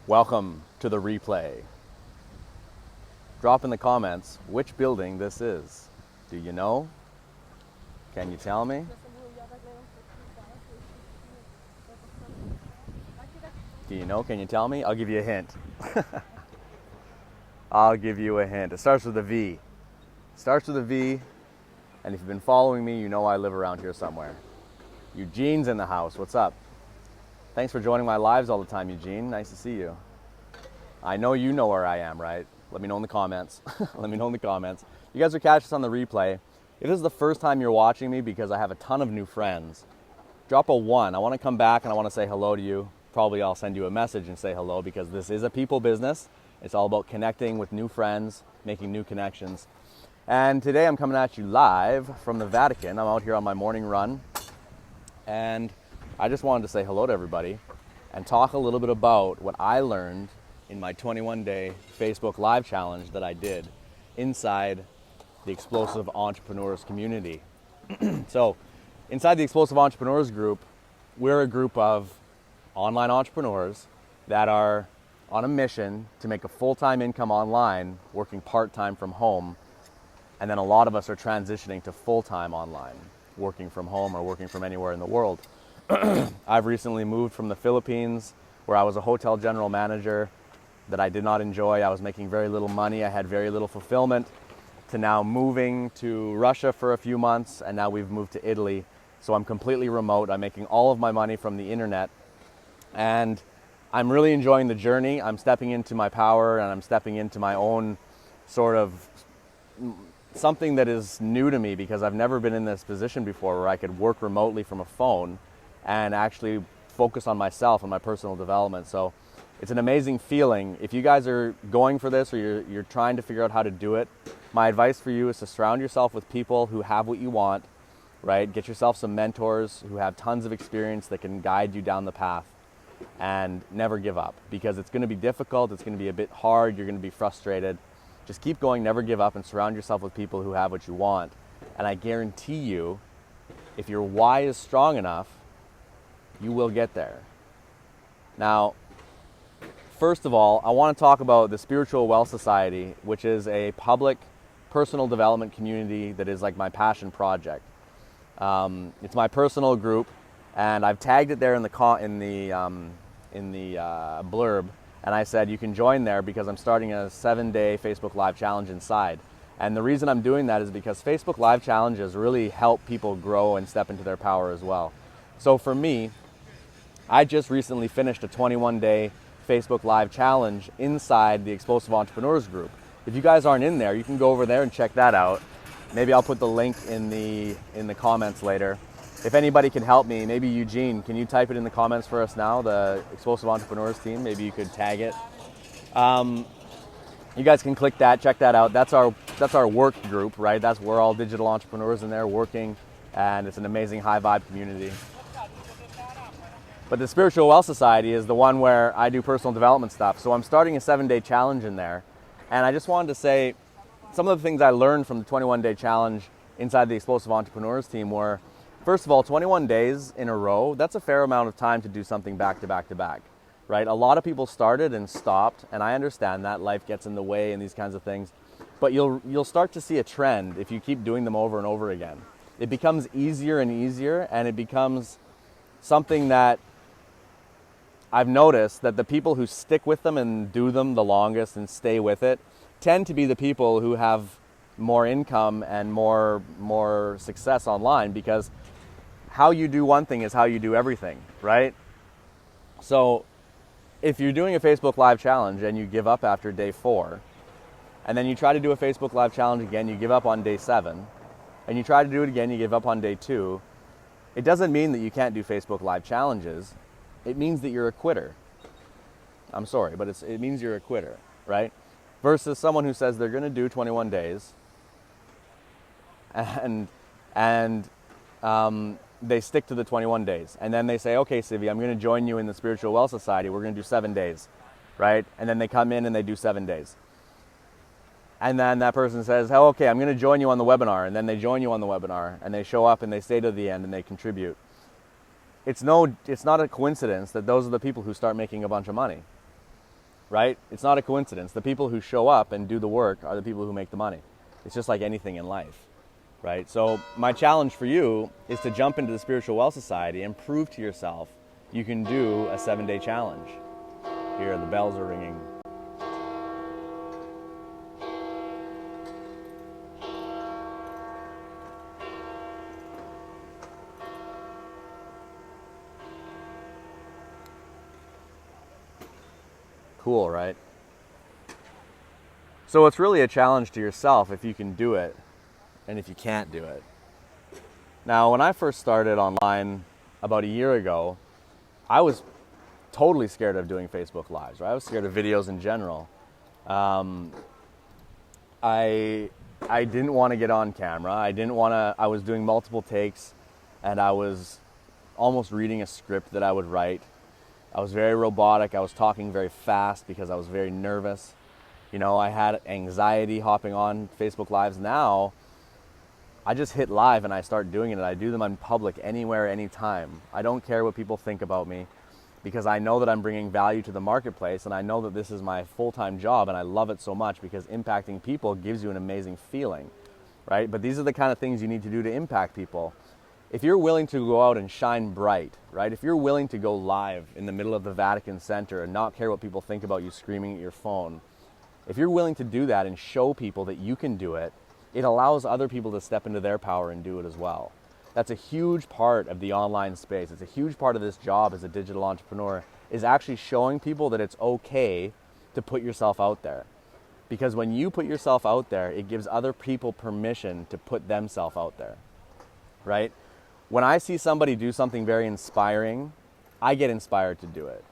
Welcome to the replay. Drop in the comments which building this is. Do you know? Can you tell me? Do you know? Can you tell me? I'll give you a hint. I'll give you a hint. It starts with a V. It starts with a V, and if you've been following me, you know I live around here somewhere. Eugene's in the house. What's up? Thanks for joining my lives all the time, Eugene. Nice to see you. I know you know where I am, right? Let me know in the comments. Let me know in the comments. You guys are catching us on the replay. If this is the first time you're watching me, because I have a ton of new friends, drop a 1. I want to come back and I want to say hello to you. Probably I'll send you a message and say hello, because this is a people business. It's all about connecting with new friends, making new connections. And today I'm coming at you live from the Vatican. I'm out here on my morning run. And I just wanted to say hello to everybody and talk a little bit about what I learned in my 21-day Facebook Live challenge that I did inside the Explosive Entrepreneurs community. So, inside the Explosive Entrepreneurs group, we're a group of online entrepreneurs that are on a mission to make a full-time income online, working part-time from home. And then a lot of us are transitioning to full-time online, working from home or working from anywhere in the world. I've recently moved from the Philippines, where I was a hotel general manager that I did not enjoy. I was making very little money. I had very little fulfillment, to now moving to Russia for a few months, and now we've moved to Italy. So I'm completely remote. I'm making all of my money from the internet, and I'm really enjoying the journey. I'm stepping into my power, and I'm stepping into my own sort of something that is new to me, because I've never been in this position before where I could work remotely from a phone and actually focus on myself and my personal development. So it's an amazing feeling. If you guys are going for this, or you're trying to figure out how to do it, my advice for you is to surround yourself with people who have what you want, right? Get yourself some mentors who have tons of experience that can guide you down the path, and never give up, because it's going to be difficult. It's going to be a bit hard. You're going to be frustrated. Just keep going, never give up, and surround yourself with people who have what you want. And I guarantee you, if your why is strong enough, you will get there. Now, first of all, I want to talk about the Spiritual Wealth Society, which is a public personal development community that is like my passion project. It's my personal group, and I've tagged it there in the blurb, and I said you can join there because I'm starting a 7-day Facebook Live challenge inside. And the reason I'm doing that is because Facebook Live challenges really help people grow and step into their power as well. So for me, I just recently finished a 21-day Facebook Live challenge inside the Explosive Entrepreneurs group. If you guys aren't in there, you can go over there and check that out. Maybe I'll put the link in the comments later. If anybody can help me, maybe Eugene, can you type it in the comments for us now, the Explosive Entrepreneurs team? Maybe you could tag it. You guys can click that, check that out. That's our work group, right? We're all digital entrepreneurs in there working, and it's an amazing high vibe community. But the Spiritual Wealth Society is the one where I do personal development stuff. So I'm starting a 7-day challenge in there. And I just wanted to say some of the things I learned from the 21-day challenge inside the Explosive Entrepreneurs team were, first of all, 21 days in a row, that's a fair amount of time to do something back to back to back, right? A lot of people started and stopped, and I understand that life gets in the way and these kinds of things. But you'll start to see a trend if you keep doing them over and over again. It becomes easier and easier, and it becomes something that I've noticed that the people who stick with them and do them the longest and stay with it tend to be the people who have more income and more success online, because how you do one thing is how you do everything, right? So if you're doing a Facebook Live challenge and you give up after day 4, and then you try to do a Facebook Live challenge again, you give up on day 7, and you try to do it again, you give up on day 2, it doesn't mean that you can't do Facebook Live challenges. It means that you're a quitter. I'm sorry, but it means you're a quitter, right? Versus someone who says they're going to do 21 days and they stick to the 21 days. And then they say, okay, Civi, I'm going to join you in the Spiritual Wealth Society. We're going to do 7 days, right? And then they come in and they do 7 days. And then that person says, oh, okay, I'm going to join you on the webinar. And then they join you on the webinar and they show up and they stay to the end and they contribute. It's not a coincidence that those are the people who start making a bunch of money. right? It's not a coincidence. The people who show up and do the work are the people who make the money. It's just like anything in life, right? So my challenge for you is to jump into the Spiritual Wealth Society and prove to yourself you can do a 7-day challenge. Here, the bells are ringing. Cool, right? So it's really a challenge to yourself if you can do it and if you can't do it. Now, when I first started online about a year ago, I was totally scared of doing Facebook Lives, right? I was scared of videos in general. I didn't want to get on camera. I was doing multiple takes, and I was almost reading a script that I would write. I was very robotic. I was talking very fast because I was very nervous. You know, I had anxiety hopping on Facebook Lives. Now, I just hit live and I start doing it, and I do them in public anywhere, anytime. I don't care what people think about me because I know that I'm bringing value to the marketplace, and I know that this is my full-time job, and I love it so much because impacting people gives you an amazing feeling, right? But these are the kind of things you need to do to impact people. If you're willing to go out and shine bright, right? If you're willing to go live in the middle of the Vatican Center and not care what people think about you screaming at your phone, if you're willing to do that and show people that you can do it, it allows other people to step into their power and do it as well. That's a huge part of the online space. It's a huge part of this job as a digital entrepreneur, is actually showing people that it's okay to put yourself out there. Because when you put yourself out there, it gives other people permission to put themselves out there, right? When I see somebody do something very inspiring, I get inspired to do it.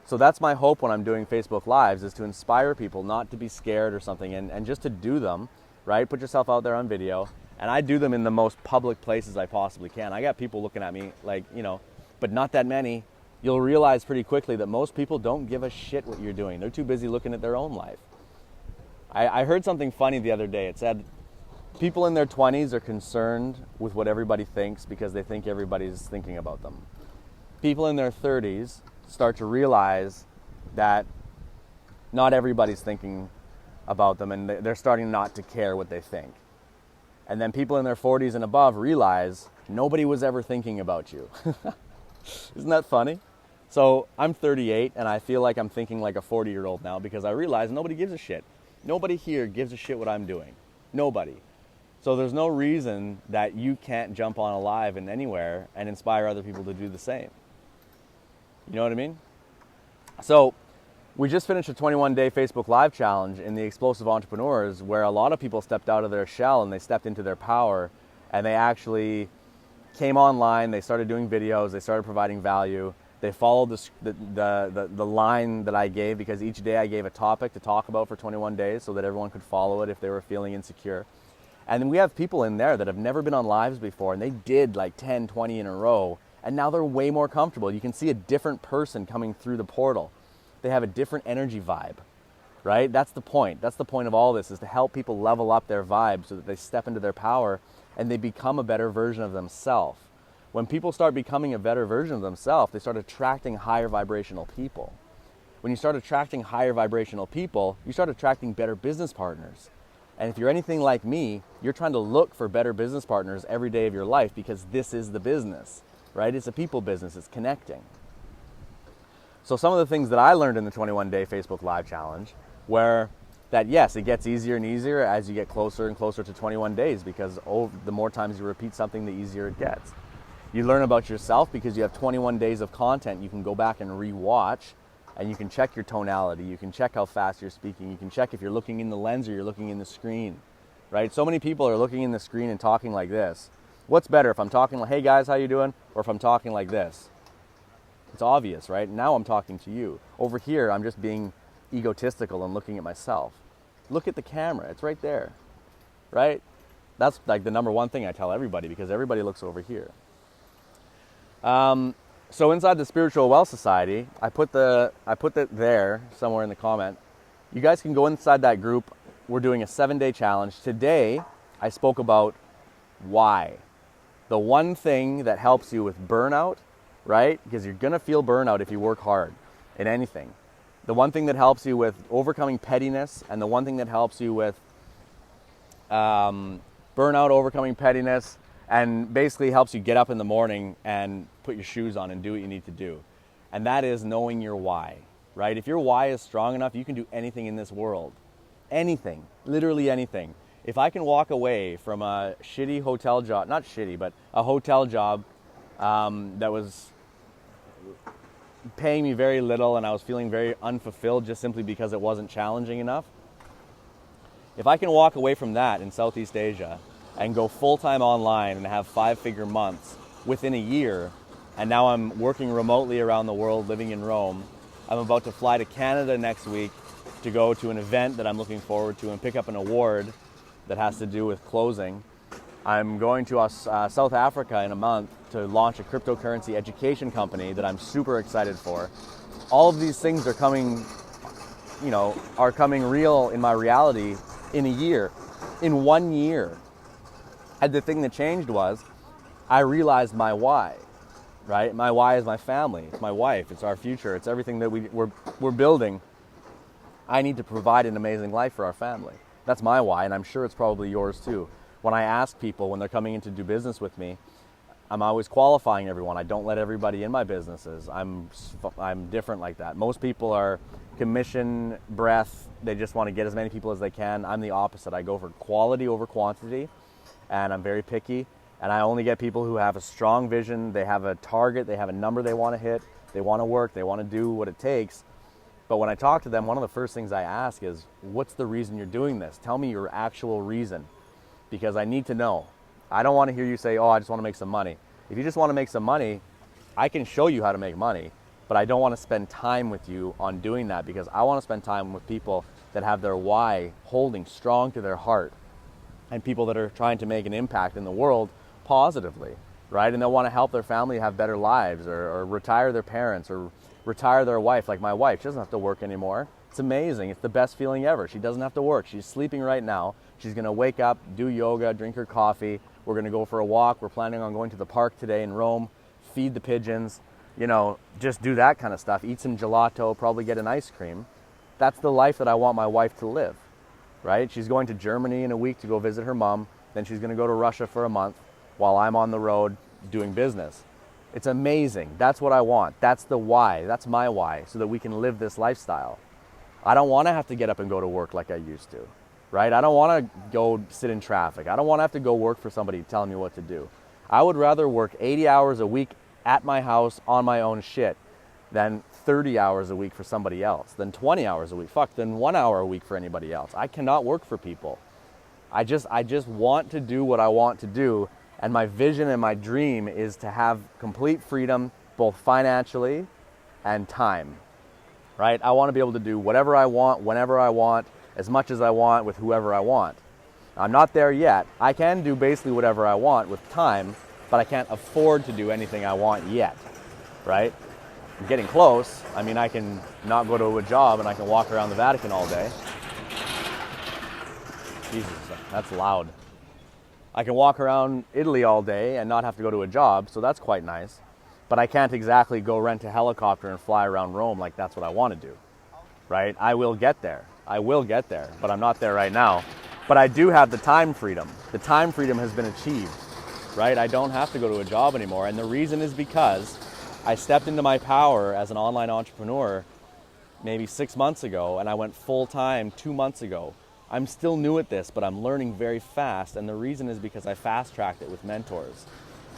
So that's my hope when I'm doing Facebook Lives, is to inspire people not to be scared or something, and just to do them, right? Put yourself out there on video. And I do them in the most public places I possibly can. I got people looking at me like, you know, but not that many. You'll realize pretty quickly that most people don't give a shit what you're doing. They're too busy looking at their own life. I heard something funny the other day. It said, people in their 20s are concerned with what everybody thinks because they think everybody's thinking about them. People in their 30s start to realize that not everybody's thinking about them, and they're starting not to care what they think. And then people in their 40s and above realize nobody was ever thinking about you. Isn't that funny? So I'm 38 and I feel like I'm thinking like a 40-year-old now because I realize nobody gives a shit. Nobody here gives a shit what I'm doing. Nobody. So there's no reason that you can't jump on a live and anywhere and inspire other people to do the same. You know what I mean? So we just finished a 21-day Facebook Live challenge in the Explosive Entrepreneurs, where a lot of people stepped out of their shell and they stepped into their power, and they actually came online, they started doing videos, they started providing value, they followed the line that I gave, because each day I gave a topic to talk about for 21 days so that everyone could follow it if they were feeling insecure. And then we have people in there that have never been on lives before, and they did like 10, 20 in a row, and now they're way more comfortable. You can see a different person coming through the portal. They have a different energy vibe, right? That's the point. That's the point of all this, is to help people level up their vibe so that they step into their power and they become a better version of themselves. When people start becoming a better version of themselves, they start attracting higher vibrational people. When you start attracting higher vibrational people, you start attracting better business partners. And if you're anything like me, you're trying to look for better business partners every day of your life, because this is the business, right? It's a people business. It's connecting. So some of the things that I learned in the 21-day Facebook Live challenge were that, yes, it gets easier and easier as you get closer and closer to 21 days, because the more times you repeat something, the easier it gets. You learn about yourself because you have 21 days of content you can go back and re-watch, and you can check your tonality, you can check how fast you're speaking, you can check if you're looking in the lens or you're looking in the screen, right? So many people are looking in the screen and talking like this. What's better, if I'm talking like, hey guys, how you doing? Or if I'm talking like this? It's obvious, right? Now I'm talking to you. Over here, I'm just being egotistical and looking at myself. Look at the camera, it's right there, right? That's like the number one thing I tell everybody, because everybody looks over here. So inside the Spiritual Wealth Society, I put that there somewhere in the comment. You guys can go inside that group. We're doing a 7-day challenge. Today, I spoke about why. The one thing that helps you with burnout, right? Because you're going to feel burnout if you work hard in anything. the one thing that helps you with overcoming pettiness, and the one thing that helps you with burnout, overcoming pettiness, and basically helps you get up in the morning and put your shoes on and do what you need to do. And that is knowing your why, right? If your why is strong enough, you can do anything in this world. Anything, literally anything. If I can walk away from a shitty hotel job, not shitty, but a hotel job that was paying me very little and I was feeling very unfulfilled just simply because it wasn't challenging enough. If I can walk away from that in Southeast Asia and go full-time online and have 5-figure months within a year, and now I'm working remotely around the world, living in Rome. I'm about to fly to Canada next week to go to an event that I'm looking forward to and pick up an award that has to do with closing. I'm going to South Africa in a month to launch a cryptocurrency education company that I'm super excited for. All of these things are coming, are coming real in my reality in a year, in 1 year. And the thing that changed was I realized my why, right? My why is my family, it's my wife, it's our future, it's everything that we're building. I need to provide an amazing life for our family. That's my why, and I'm sure it's probably yours too. When I ask people when they're coming in to do business with me, I'm always qualifying everyone. I don't let everybody in my businesses. I'm different like that. Most people are commission breath. They just want to get as many people as they can. I'm the opposite. I go for quality over quantity, and I'm very picky. And I only get people who have a strong vision. They have a target. They have a number they want to hit. They want to work. They want to do what it takes. But when I talk to them, one of the first things I ask is, what's the reason you're doing this? Tell me your actual reason, because I need to know. I don't want to hear you say, oh, I just want to make some money. If you just want to make some money, I can show you how to make money, but I don't want to spend time with you on doing that, because I want to spend time with people that have their why holding strong to their heart, and people that are trying to make an impact in the world positively, right? And they'll want to help their family have better lives, or retire their parents, or retire their wife. Like my wife, she doesn't have to work anymore. It's amazing. It's the best feeling ever. She doesn't have to work. She's sleeping right now. She's going to wake up, do yoga, drink her coffee. We're going to go for a walk. We're planning on going to the park today in Rome, feed the pigeons, just do that kind of stuff. Eat some gelato, probably get an ice cream. That's the life that I want my wife to live, right? She's going to Germany in a week to go visit her mom. Then she's going to go to Russia for a month while I'm on the road doing business. It's amazing. That's what I want. That's the why. That's my why, so that we can live this lifestyle. I don't want to have to get up and go to work like I used to, right? I don't want to go sit in traffic. I don't want to have to go work for somebody telling me what to do. I would rather work 80 hours a week at my house on my own shit than 30 hours a week for somebody else, than 20 hours a week, than 1 hour a week for anybody else. I cannot work for people. I just want to do what I want to do. And my vision and my dream is to have complete freedom, both financially and time, right? I want to be able to do whatever I want, whenever I want, as much as I want, with whoever I want. I'm not there yet. I can do basically whatever I want with time, but I can't afford to do anything I want yet, right? I'm getting close. I mean, I can not go to a job and I can walk around the Vatican all day. Jesus, that's loud. I can walk around Italy all day and not have to go to a job, so that's quite nice. But I can't exactly go rent a helicopter and fly around Rome like that's what I want to do, right? I will get there, but I'm not there right now. But I do have the time freedom. The time freedom has been achieved, right? I don't have to go to a job anymore, and the reason is because I stepped into my power as an online entrepreneur maybe 6 months ago, and I went full-time 2 months ago. I'm still new at this, but I'm learning very fast, and the reason is because I fast-tracked it with mentors.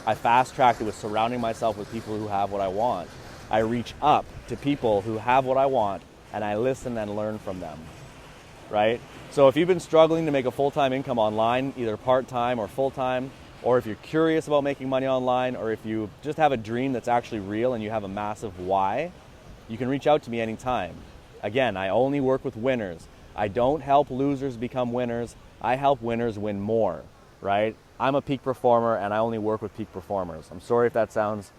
I fast-tracked it with surrounding myself with people who have what I want. I reach up to people who have what I want, and I listen and learn from them, right? So if you've been struggling to make a full-time income online, either part-time or full-time, or if you're curious about making money online, or if you just have a dream that's actually real and you have a massive why, you can reach out to me anytime. Again, I only work with winners. I don't help losers become winners. I help winners win more, right? I'm a peak performer, and I only work with peak performers. I'm sorry if that sounds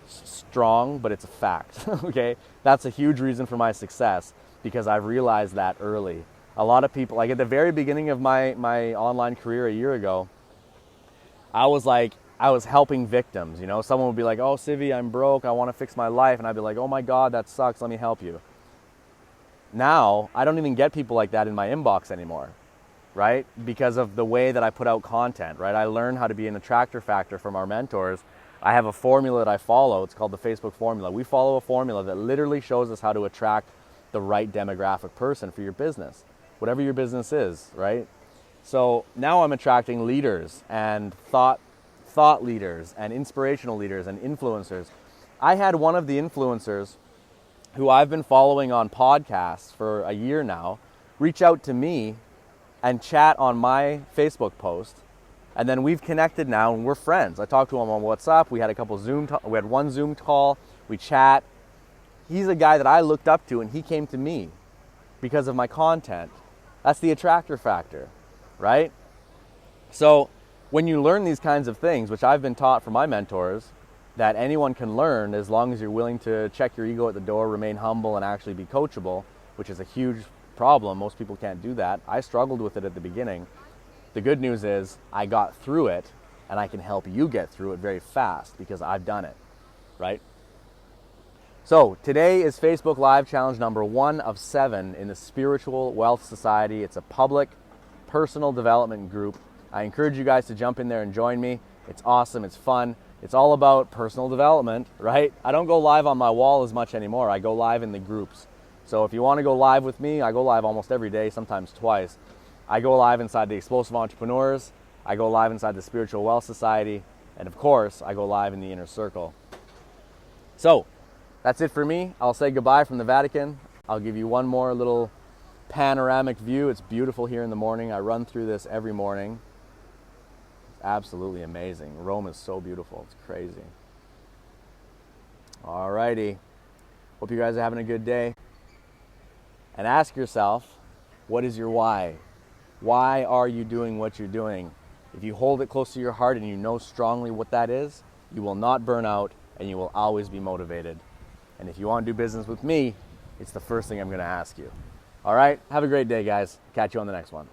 strong, but it's a fact, okay? That's a huge reason for my success, because I've realized that early. A lot of people, like at the very beginning of my online career a year ago, I was helping victims, Someone would be like, oh, Civi, I'm broke, I want to fix my life. And I'd be like, oh my God, that sucks, let me help you. now I don't even get people like that in my inbox anymore, right? Because of the way that I put out content, right? I learned how to be an attractor factor from our mentors. I have a formula that I follow. It's called the Facebook formula. We follow a formula that literally shows us how to attract the right demographic person for your business, whatever your business is, right? So now I'm attracting leaders and thought leaders and inspirational leaders and influencers. I had one of the influencers who I've been following on podcasts for a year now reach out to me and chat on my Facebook post. And then we've connected now and we're friends. I talked to him on WhatsApp. We had a couple we had one Zoom call. We chat. He's a guy that I looked up to and he came to me because of my content. That's the attractor factor, right? So when you learn these kinds of things, which I've been taught from my mentors, that anyone can learn as long as you're willing to check your ego at the door, remain humble, and actually be coachable, which is a huge problem. Most people can't do that. I struggled with it at the beginning. The good news is I got through it, and I can help you get through it very fast because I've done it, right? So today is Facebook Live Challenge number 1 of 7 in the Spiritual Wealth Society. It's a public personal development group. I encourage you guys to jump in there and join me. It's awesome. It's fun. It's all about personal development, right? I don't go live on my wall as much anymore. I go live in the groups. So if you want to go live with me, I go live almost every day, sometimes twice. I go live inside the Explosive Entrepreneurs. I go live inside the Spiritual Wealth Society. And of course, I go live in the Inner Circle. So that's it for me. I'll say goodbye from the Vatican. I'll give you one more little panoramic view. It's beautiful here in the morning. I run through this every morning. It's absolutely amazing. Rome is so beautiful. It's crazy. Alrighty. Hope you guys are having a good day. And ask yourself, what is your why? Why are you doing what you're doing? If you hold it close to your heart and you know strongly what that is, you will not burn out and you will always be motivated. And if you want to do business with me, it's the first thing I'm going to ask you. All right? Have a great day, guys. Catch you on the next one.